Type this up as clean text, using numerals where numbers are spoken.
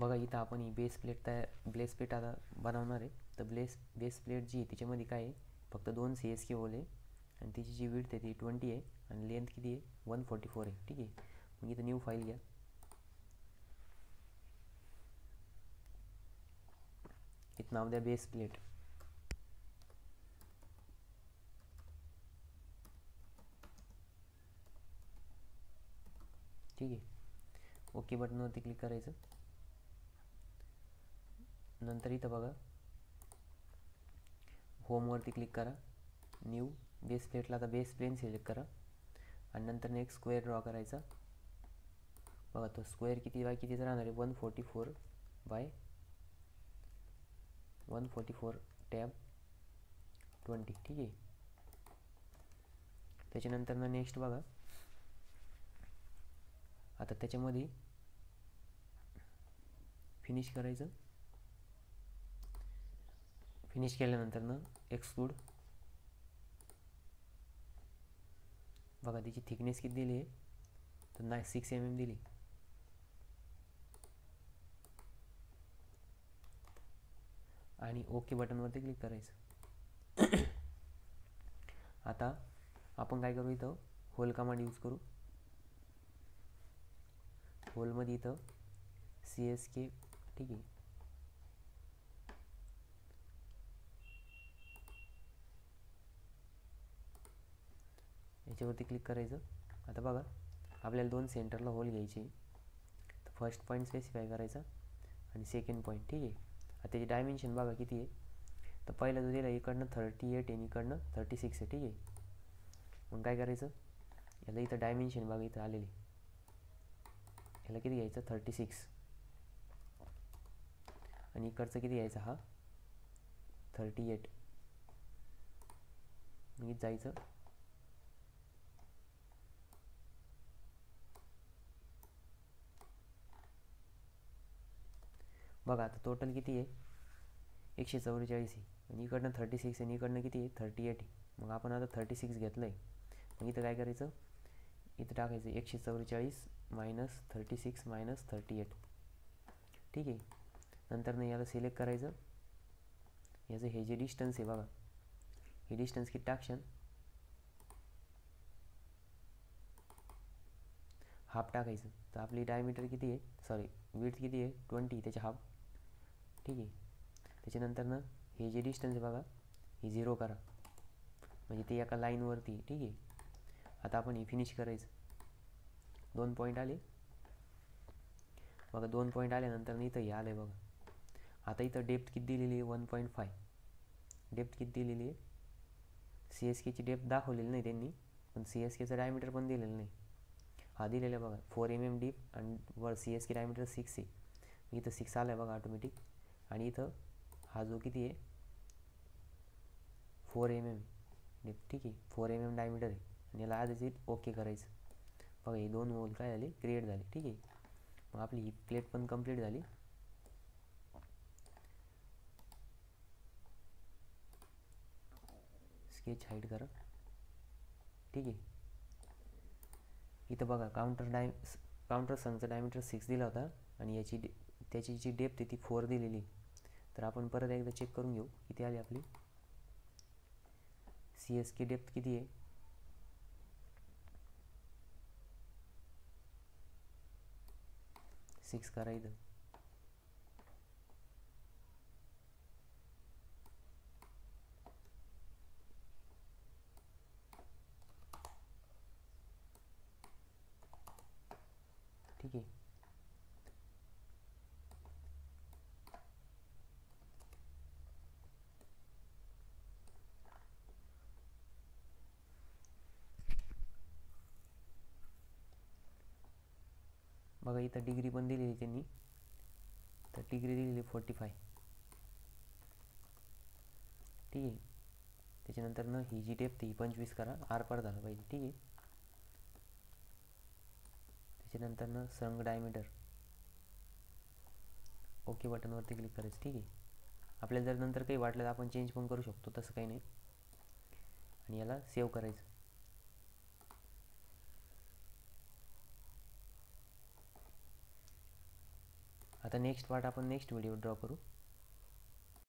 बघा इथं आपण ही बेस प्लेट आता बनवणार आहे. तर बेस प्लेट जी आहे तिच्यामध्ये काय आहे, फक्त 2 CSK होल आहे आणि तिची जी विड्थ आहे ती 20 आहे आणि लेंथ किती आहे 144 आहे. ठीक आहे, मग इथं न्यू फाईल घ्या. इथं नाव द्या बेस प्लेट. ठीक आहे, ओके बटनवरती क्लिक करायचं. नंतर इथं बघा होमवरती क्लिक करा. न्यू बेस प्लेटला आता बेस प्लेन सिलेक्ट करा आणि नंतर एक स्क्वेअर ड्रॉ करायचा. बघा तो स्क्वेअर किती बाय कितीचा राहणार आहे 144 बाय 144 टॅब 20. ठीक आहे, त्याच्यानंतर नेक्स्ट बघा आता त्याच्यामध्ये फिनिश करायचं. फिनिश केल्यानंतर एक्सक्लूड. बघा त्याची थिकनेस किती दिली आहे तर 6 mm दिली. आणि ओके बटनवरती क्लिक करायचं. आता आपण काय करू, इथं होल कमांड यूज करू. होलमध्ये इथं CSK. ठीक आहे, याच्यावरती क्लिक करायचं. आता बघा आपल्याला 2 सेंटरला होल घ्यायचे. तर फर्स्ट पॉईंट स्पेसिफाय करायचा आणि सेकंड पॉईंट. ठीक आहे, आता त्याची डायमेन्शन बघा किती आहे. तर पहिला जो दिला इकडनं 38 आहे, इकडनं 36 आहे. ठीक आहे, मग काय करायचं, याला इथं डायमेन्शन बघा इथं आलेली, याला किती घ्यायचं 36 आणि इकडचं किती घ्यायचं हा 38. मग जायचं. बघा आता टोटल किती आहे 144 आहे आणि इकडनं 36 आणि इकडनं किती आहे 38 आहे. मग आपण आता 36 घेतलं आहे. मग इथं काय करायचं, इथं टाकायचं 144 मायनस 36 मायनस 38. ठीक आहे, नंतर याला सिलेक्ट करायचं. याचं हे जे डिस्टन्स आहे बघा, हे डिस्टन्स किती टाकशन हाफ टाकायचं. तर आपली डायमीटर किती आहे, सॉरी विड्थ किती आहे 20, त्याचे हाफ. ठीक आहे, त्याच्यानंतर हे जे डिस्टन्स आहे बघा हे 0 करा, म्हणजे ते एका लाईनवरती. ठीक आहे, आता आपण हे फिनिश करायचं. 2 पॉईंट आले बघा. 2 पॉईंट आल्यानंतर इथं हे आलं आहे बघा. आता इथं डेप्थ किती दिलेली आहे 1.5. डेप्थ किती दिलेली आहे, CSKची डेप्थ दाखवलेली नाही त्यांनी, पण CSKचं डायमीटर पण दिलेलं नाही. हा दिलेला आहे बघा 4 mm डीप आणि वर CSK डायमीटर 6 आहे. इथं 6 आलं आहे बघा ऑटोमॅटिक. आणि इथं हा जो किती आहे 4 mm डेप्थ. ठीक आहे, 4 mm डायमीटर आहे आणि याला आधीच ओके करायचं. बघा हे 2 होल काय झाले क्रिएट झाले. ठीक आहे, मग आपली ही प्लेट पण कंप्लीट झाली. स्केच हाईड करा. ठीक आहे, इथं बघा काउंटर संघचा डायमीटर 6 दिला होता आणि त्याची जी डेप्थ आहे ती 4 दिलेली. तर आपण परत एकदा चेक करून घेऊ किती आली आपली CSK डेप्थ किती आहे. सिक्स करा इथं. ठीक आहे, बघा इथं डिग्री पण दिलेली त्यांनी. तर डिग्री दिलेली 45. ठीक आहे, त्याच्यानंतर ही जी डेप्थ ही 25 करा, आरपार झालं पाहिजे. ठीक आहे, त्याच्यानंतर संघ डायमीटर ओके बटनवरती क्लिक करायचं. ठीक आहे, आपल्याला जर नंतर काही वाटलं तर आपण चेंज पण करू शकतो, तसं काही नाही. आणि याला सेव्ह करायचं. आता नेक्स्ट पार्ट आपण नेक्स्ट व्हिडिओ ड्रॉ करू.